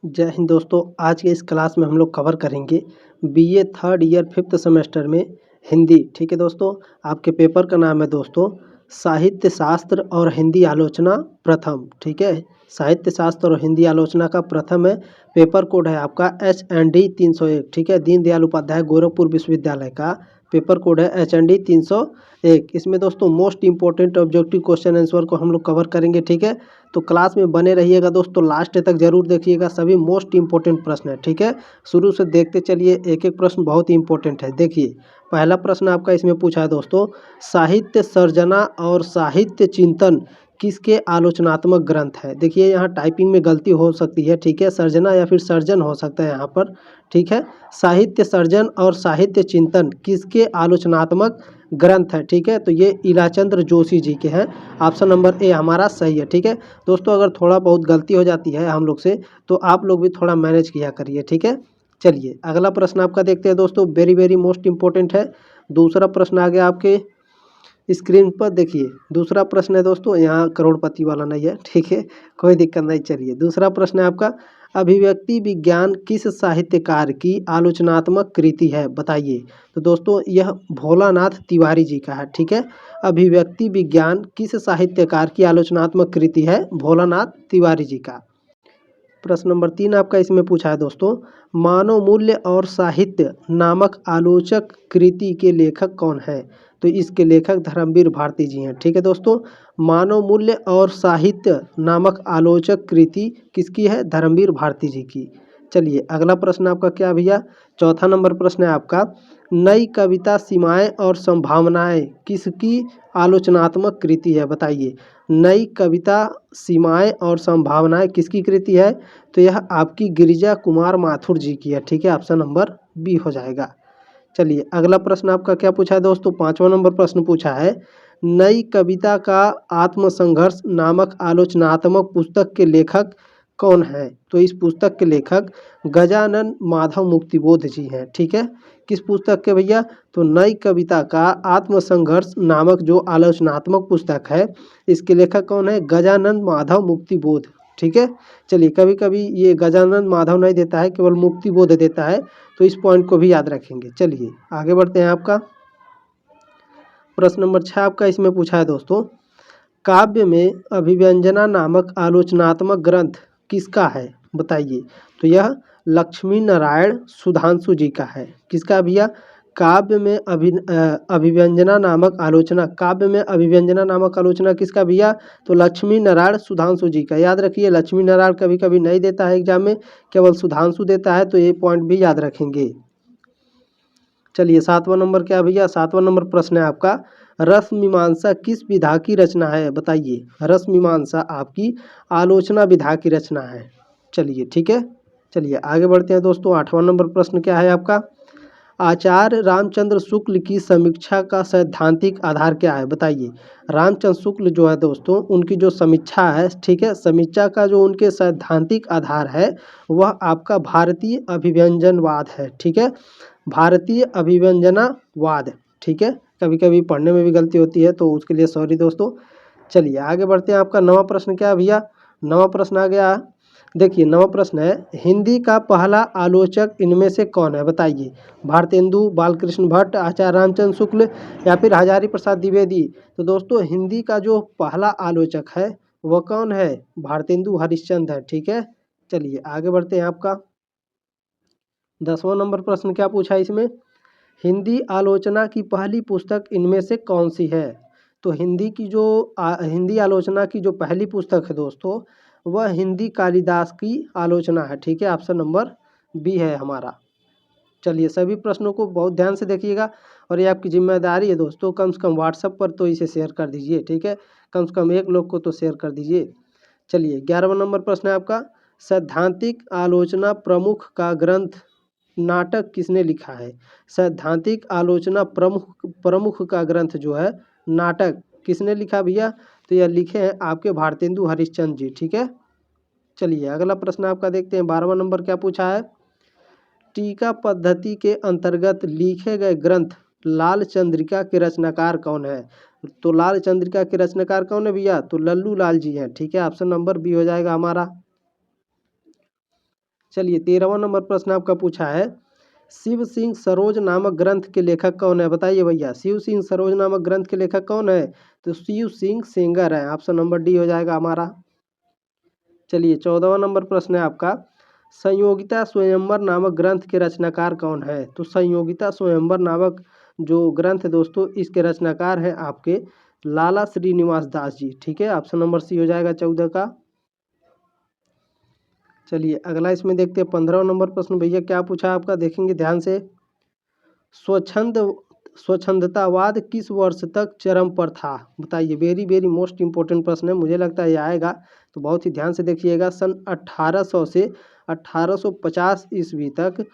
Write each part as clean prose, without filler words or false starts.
जय हिंद दोस्तों। आज के इस क्लास में हम लोग कवर करेंगे BA third year 5th semester में हिंदी। ठीक है दोस्तों, आपके पेपर का नाम है दोस्तों साहित्य शास्त्र और हिंदी आलोचना प्रथम। ठीक है, साहित्य शास्त्र और हिंदी आलोचना का प्रथम है। पेपर कोड है आपका HND 301। ठीक है, दीनदयाल उपाध्याय गोरखपुर विश्वविद्यालय का पेपर कोड है HND 301। इसमें दोस्तों most important objective question answer को हम लोग कवर करेंगे। ठीक है, तो क्लास में बने रहिएगा दोस्तों, लास्ट तक जरूर देखिएगा, सभी मोस्ट इंपॉर्टेंट प्रश्न है। ठीक है, शुरू से देखते चलिए, एक एक प्रश्न बहुत ही इंपॉर्टेंट है। देखिए, पहला प्रश्न आपका इसमें पूछा है दोस्तों, साहित्य सर्जना और साहित्य चिंतन किसके आलोचनात्मक ग्रंथ है। देखिए, यहाँ टाइपिंग में गलती हो सकती है। ठीक है, सर्जना या फिर सर्जन हो सकता है यहाँ पर। ठीक है, साहित्य सर्जन और साहित्य चिंतन किसके आलोचनात्मक ग्रंथ है। ठीक है, तो ये इलाचंद्र जोशी जी के हैं। ऑप्शन नंबर ए हमारा सही है। ठीक है दोस्तों, अगर थोड़ा बहुत गलती हो जाती है हम लोग से तो आप लोग भी थोड़ा मैनेज किया करिए। ठीक है, चलिए अगला प्रश्न आपका देखते हैं दोस्तों, वेरी वेरी मोस्ट इंपॉर्टेंट है। दूसरा प्रश्न आ गया आपके स्क्रीन पर। देखिए, दूसरा प्रश्न है दोस्तों, यहाँ करोड़पति वाला नहीं है। ठीक है, कोई दिक्कत नहीं। चलिए, दूसरा प्रश्न है आपका, अभिव्यक्ति विज्ञान किस साहित्यकार की आलोचनात्मक कृति है, बताइए। तो दोस्तों, यह भोलानाथ तिवारी जी का है। ठीक है, अभिव्यक्ति विज्ञान किस साहित्यकार की आलोचनात्मक कृति है, भोलानाथ तिवारी जी का। प्रश्न नंबर 3 आपका इसमें पूछा है दोस्तों, मानव मूल्य और साहित्य नामक आलोचक कृति के लेखक कौन है। तो इसके लेखक धर्मवीर भारती जी हैं। ठीक है दोस्तों, मानव मूल्य और साहित्य नामक आलोचक कृति किसकी है, धर्मवीर भारती जी की। चलिए अगला प्रश्न आपका क्या भैया, चौथा नंबर प्रश्न है आपका, नई कविता सीमाएं और संभावनाएं किसकी आलोचनात्मक कृति है, बताइए। नई कविता सीमाएं और संभावनाएं किसकी कृति है, तो यह आपकी गिरिजा कुमार माथुर जी की है। ठीक है, ऑप्शन नंबर बी हो जाएगा। चलिए अगला प्रश्न आपका क्या पूछा है दोस्तों, पांचवा नंबर प्रश्न पूछा है, नई कविता का आत्मसंघर्ष नामक आलोचनात्मक पुस्तक के लेखक कौन है। तो इस पुस्तक के लेखक गजानन माधव मुक्तिबोध जी हैं। ठीक है, किस पुस्तक के भैया, तो नई कविता का आत्मसंघर्ष नामक जो आलोचनात्मक पुस्तक है, इसके लेखक कौन है, गजानन माधव मुक्तिबोध। ठीक है, चलिए कभी कभी ये गजानन माधव नहीं देता है, केवल मुक्तिबोध देता है, तो इस पॉइंट को भी याद रखेंगे। चलिए आगे बढ़ते हैं। आपका प्रश्न नंबर 6 आपका इसमें पूछा है दोस्तों, काव्य में अभिव्यंजना नामक आलोचनात्मक ग्रंथ किसका है, बताइए। तो यह लक्ष्मी नारायण सुधांशु जी का है। किसका भैया, काव्य में अभिव्यंजना नामक आलोचना, काव्य में अभिव्यंजना नामक आलोचना किसका भैया, तो लक्ष्मी नारायण सुधांशु जी का। याद रखिए, लक्ष्मी नारायण कभी कभी नहीं देता है एग्जाम में, केवल सुधांशु देता है, तो ये पॉइंट भी याद रखेंगे। चलिए सातवां नंबर क्या भैया, सातवां नंबर प्रश्न है आपका, रस मीमांसा किस विधा की रचना है, बताइए। रस मीमांसा आपकी आलोचना विधा की रचना है। चलिए ठीक है, चलिए आगे बढ़ते हैं दोस्तों। आठवां नंबर प्रश्न क्या है आपका, आचार्य रामचंद्र शुक्ल की समीक्षा का सैद्धांतिक आधार क्या है, बताइए। रामचंद्र शुक्ल जो है दोस्तों, उनकी जो समीक्षा है, ठीक है, समीक्षा का जो उनके सैद्धांतिक आधार है वह आपका भारतीय अभिव्यंजनवाद है। ठीक है, भारतीय अभिव्यंजनावाद। ठीक है, कभी कभी पढ़ने में भी गलती होती है, तो उसके लिए सॉरी दोस्तों। चलिए आगे बढ़ते हैं। आपका नवा प्रश्न क्या है भैया, नवा प्रश्न आ गया। देखिए नवा प्रश्न है, हिंदी का पहला आलोचक इनमें से कौन है, बताइए। भारतेंदु, बालकृष्ण भट्ट, आचार्य रामचंद्र शुक्ल या फिर हजारी प्रसाद द्विवेदी। तो दोस्तों, हिंदी का जो पहला आलोचक है वह कौन है, भारतेंदु हरिश्चंद्र है। ठीक है, चलिए आगे बढ़ते हैं। आपका 10वां नंबर प्रश्न क्या पूछा है इसमें, हिंदी आलोचना की पहली पुस्तक इनमें से कौन सी है। तो हिंदी की जो हिंदी आलोचना की जो पहली पुस्तक है दोस्तों, वह हिंदी कालिदास की आलोचना है। ठीक है, ऑप्शन नंबर बी है हमारा। चलिए सभी प्रश्नों को बहुत ध्यान से देखिएगा, और ये आपकी जिम्मेदारी है दोस्तों, कम से कम व्हाट्सएप पर तो इसे शेयर कर दीजिए। ठीक है, कम से कम एक लोग को तो शेयर कर दीजिए। चलिए 11वां नंबर प्रश्न है आपका, सैद्धांतिक आलोचना प्रमुख का ग्रंथ नाटक किसने लिखा है। सैद्धांतिक आलोचना प्रमुख प्रमुख का ग्रंथ जो है नाटक किसने लिखा भैया, तो यह लिखे हैं आपके भारतेंदु हरिश्चंद्र जी। ठीक है, चलिए अगला प्रश्न आपका देखते हैं। 12वां नंबर क्या पूछा है, टीका पद्धति के अंतर्गत लिखे गए ग्रंथ लाल चंद्रिका के रचनाकार कौन है। तो लाल चंद्रिका के रचनाकार कौन है भैया, तो लल्लू लाल जी हैं। ठीक है, ऑप्शन नंबर बी हो जाएगा हमारा। चलिए 13वां नंबर प्रश्न आपका पूछा है, शिव सिंह सरोज नामक ग्रंथ के लेखक कौन है? बताइए भैया, शिव सिंह सरोज नामक ग्रंथ के लेखक कौन है? तो शिव सिंह सेंगर है। ऑप्शन नंबर डी हो जाएगा हमारा। चलिए 14वां नंबर प्रश्न है आपका, संयोगिता स्वयंवर नामक ग्रंथ के रचनाकार कौन है? तो संयोगिता स्वयंवर नामक जो ग्रंथ है दोस्तों, इसके रचनाकार हैं आपके लाला श्रीनिवास दास जी। ठीक है, ऑप्शन नंबर सी हो जाएगा 14 का। चलिए अगला इसमें देखते हैं 15वां नंबर प्रश्न। भैया क्या पूछा आपका, देखेंगे ध्यान से। स्वच्छंद स्वच्छंदतावाद किस वर्ष तक चरम पर था? बताइए, वेरी वेरी मोस्ट इंपॉर्टेंट प्रश्न है, मुझे लगता है ये आएगा, तो बहुत ही ध्यान से देखिएगा। सन 1800 से 1850 ईस्वी तक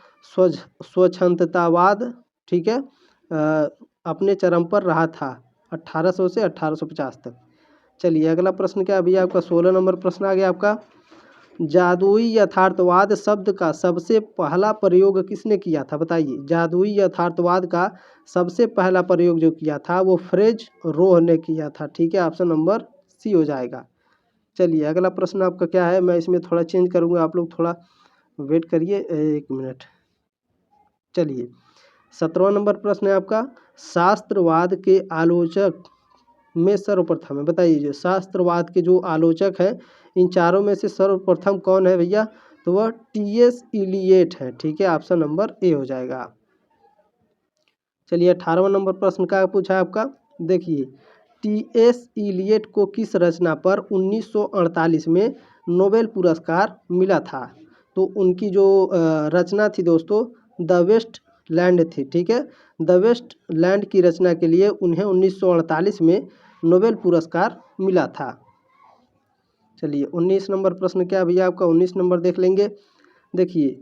स्वच्छंदतावाद, ठीक है, अपने चरम पर रहा था, 1800 से 1850 तक। चलिए अगला प्रश्न क्या है भैया आपका, 16 नंबर प्रश्न आ गया आपका, जादुई यथार्थवाद शब्द का सबसे पहला प्रयोग किसने किया था? बताइए, जादुई यथार्थवाद का सबसे पहला प्रयोग जो किया था वो फ्रेज रोह ने किया था। ठीक है, ऑप्शन नंबर सी हो जाएगा। चलिए अगला प्रश्न आपका क्या है, मैं इसमें थोड़ा चेंज करूँगा, आप लोग थोड़ा वेट करिए 1 मिनट। चलिए 17वां नंबर प्रश्न है आपका, शास्त्रवाद के आलोचक में सर्वप्रथम है। बताइए, जो शास्त्रवाद के जो आलोचक हैं, इन चारों में से सर्वप्रथम कौन है भैया? तो वह टी.एस. इलियट है। ठीक है, ऑप्शन नंबर ए हो जाएगा। चलिए 18वां नंबर प्रश्न का पूछा है आपका, देखिए, टी.एस. इलियट को किस रचना पर 1948 में नोबेल पुरस्कार मिला था? तो उनकी जो रचना थी दोस्तों, द वेस्ट लैंड थी। ठीक है, द वेस्ट लैंड की रचना के लिए उन्हें 1948 में नोबेल पुरस्कार मिला था। चलिए 19 नंबर प्रश्न क्या भैया आपका, 19 नंबर देख लेंगे। देखिए,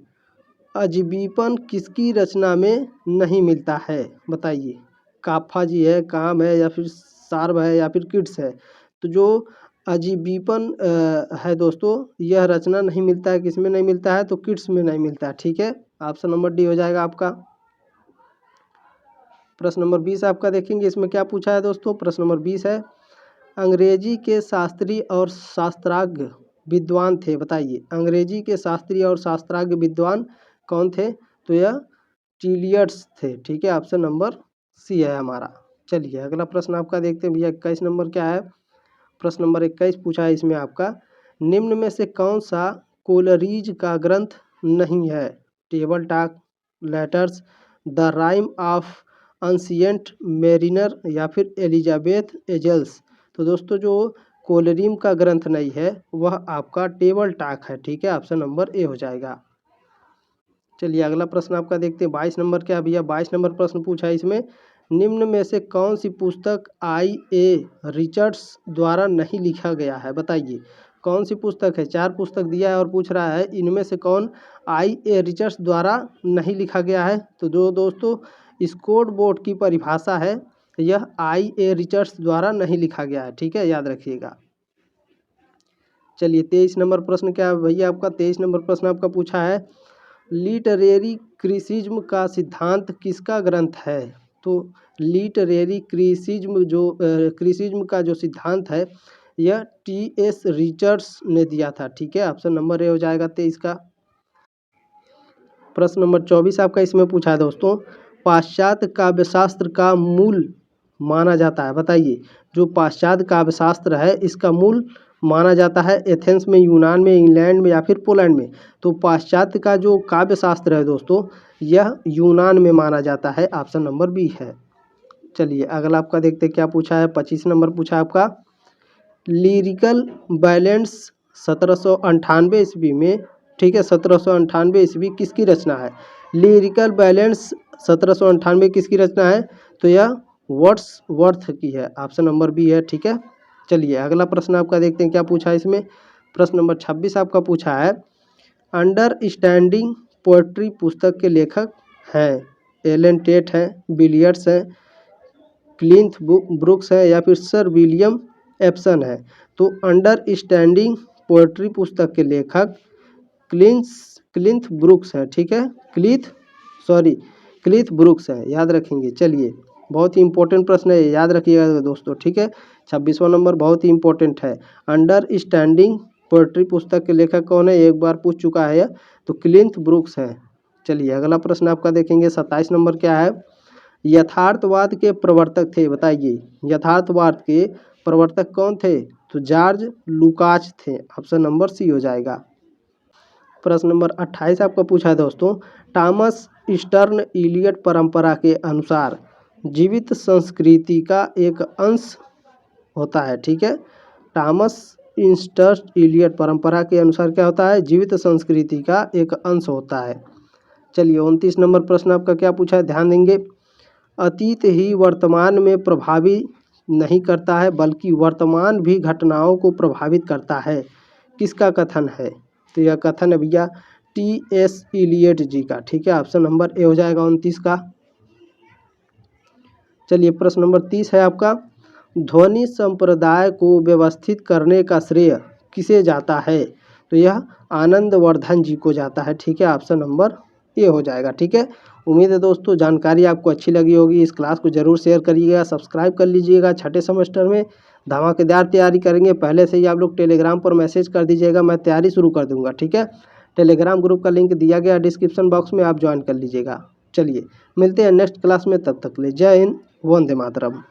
अजबीपन किसकी रचना में नहीं मिलता है? बताइए, काफा जी है, काम है, या फिर सार्व है, या फिर किड्स है? तो जो अजबीपन है दोस्तों, यह रचना नहीं मिलता है, किस में नहीं मिलता है? तो किड्स में नहीं मिलता है। ठीक है, ऑप्शन नंबर डी हो जाएगा आपका। प्रश्न नंबर 20 आपका देखेंगे, इसमें क्या पूछा है दोस्तों। प्रश्न नंबर 20 है, अंग्रेजी के शास्त्री और शास्त्राज्ञ विद्वान थे। बताइए, अंग्रेजी के शास्त्री और शास्त्राज्ञ विद्वान कौन थे? तो यह टिलियट्स थे। ठीक है, ऑप्शन नंबर सी है हमारा। चलिए अगला प्रश्न आपका देखते हैं भैया, 21 नंबर क्या है। प्रश्न नंबर 21 पूछा है इसमें आपका, निम्न में से कौन सा कोलरीज का ग्रंथ नहीं है? Table talk, letters, the rhyme of ancient mariner, या फिर एलिजाबेथ एजल्स? तो दोस्तों जो कोलरिम का ग्रंथ नहीं है वह आपका टेबल टॉक है। ठीक है, ऑप्शन नंबर ए हो जाएगा। चलिए अगला प्रश्न आपका देखते हैं, 22 नंबर क्या भैया, 22 नंबर प्रश्न पूछा है इसमें, निम्न में से कौन सी पुस्तक I.A. रिचर्ड्स द्वारा नहीं लिखा गया है? बताइए, कौन सी पुस्तक है? 4 पुस्तक दिया है और पूछ रहा है इनमें से कौन I.A. रिचर्ड्स द्वारा नहीं लिखा गया है? तो जो दोस्तों स्कोर बोर्ड की परिभाषा है, यह I.A. रिचर्ड्स द्वारा नहीं लिखा गया है। ठीक है, याद रखिएगा। चलिए 23 नंबर प्रश्न क्या है भैया आपका, 23 नंबर प्रश्न आपका पूछा है, लिटरेरी क्रिटिसिज्म का सिद्धांत किसका ग्रंथ है? तो लिटरेरी क्रिटिसिज्म का जो सिद्धांत है, यह टी.एस. रिचर्ड्स ने दिया था। ठीक है, ऑप्शन नंबर ए हो जाएगा 23 का। प्रश्न नंबर 24 आपका इसमें पूछा है दोस्तों, पाश्चात्य काव्यशास्त्र का मूल माना जाता है। बताइए, जो पाश्चात्य काव्यशास्त्र है इसका मूल माना जाता है एथेंस में, यूनान में, इंग्लैंड में, या फिर पोलैंड में? तो पाश्चात्य का जो काव्यशास्त्र है दोस्तों, यह यूनान में माना जाता है। ऑप्शन नंबर बी है। चलिए अगला आपका देखते हैं क्या पूछा है, 25 नंबर पूछा है आपका, लिरिकल बैलेंस 1798 ईस्वी में, ठीक है, 1798 ईस्वी किसकी रचना है? लिरिकल बैलेंस 1798 किसकी रचना है? तो यह वर्ड्सवर्थ की है। ऑप्शन नंबर बी है। ठीक है, चलिए अगला प्रश्न आपका देखते हैं क्या पूछा है इसमें। प्रश्न नंबर 26 आपका पूछा है, अंडरस्टैंडिंग पोएट्री पुस्तक के लेखक हैं एलन टेट हैं, बिलियर्ड्स हैं, क्लिंथ ब्रुक्स है, या फिर सर विलियम एप्सन है? तो अंडरस्टैंडिंग पोएट्री पुस्तक के लेखक क्लिंथ ब्रुक्स है। ठीक है, क्लिथ ब्रुक्स है, याद रखेंगे। चलिए बहुत ही इंपॉर्टेंट प्रश्न है, याद रखिएगा दोस्तों। ठीक है, 26वां नंबर बहुत ही इंपॉर्टेंट है, अंडरस्टैंडिंग पोएट्री पुस्तक के लेखक कौन है, एक बार पूछ चुका है, तो क्लिंथ ब्रूक्स हैं। चलिए अगला प्रश्न आपका देखेंगे 27 नंबर क्या है, यथार्थवाद के प्रवर्तक थे, बताइए यथार्थवाद के प्रवर्तक कौन थे, तो जॉर्ज लुकाच थे, ऑप्शन नंबर सी हो जाएगा। प्रश्न नंबर 28 आपका पूछा है दोस्तों, टॉमस ईस्टर्न इलियट परंपरा के अनुसार जीवित संस्कृति का एक अंश होता है, ठीक है। टॉमस ईस्टर्न इलियट परंपरा के अनुसार क्या होता है, जीवित संस्कृति का एक अंश होता है। चलिए 29 नंबर प्रश्न आपका क्या पूछा है, ध्यान देंगे, अतीत ही वर्तमान में प्रभावित नहीं करता है बल्कि वर्तमान भी घटनाओं को प्रभावित करता है, किसका कथन है, तो यह कथन है भैया टी.एस. इलियट जी का, ठीक है, ऑप्शन नंबर ए हो जाएगा 29 का। चलिए प्रश्न नंबर 30 है आपका, ध्वनि संप्रदाय को व्यवस्थित करने का श्रेय किसे जाता है, तो यह आनंदवर्धन जी को जाता है, ठीक है, ऑप्शन नंबर ए हो जाएगा। ठीक है, उम्मीद है दोस्तों जानकारी आपको अच्छी लगी होगी। इस क्लास को जरूर शेयर करिएगा, सब्सक्राइब कर लीजिएगा। छठे सेमेस्टर में धमाकेदार तैयारी करेंगे, पहले से ही आप लोग टेलीग्राम पर मैसेज कर दीजिएगा, मैं तैयारी शुरू कर दूंगा। ठीक है, टेलीग्राम ग्रुप का लिंक दिया गया डिस्क्रिप्शन बॉक्स में, आप ज्वाइन कर लीजिएगा। चलिए मिलते हैं नेक्स्ट क्लास में, तब तक ले जय हिंद, वंदे मातरम।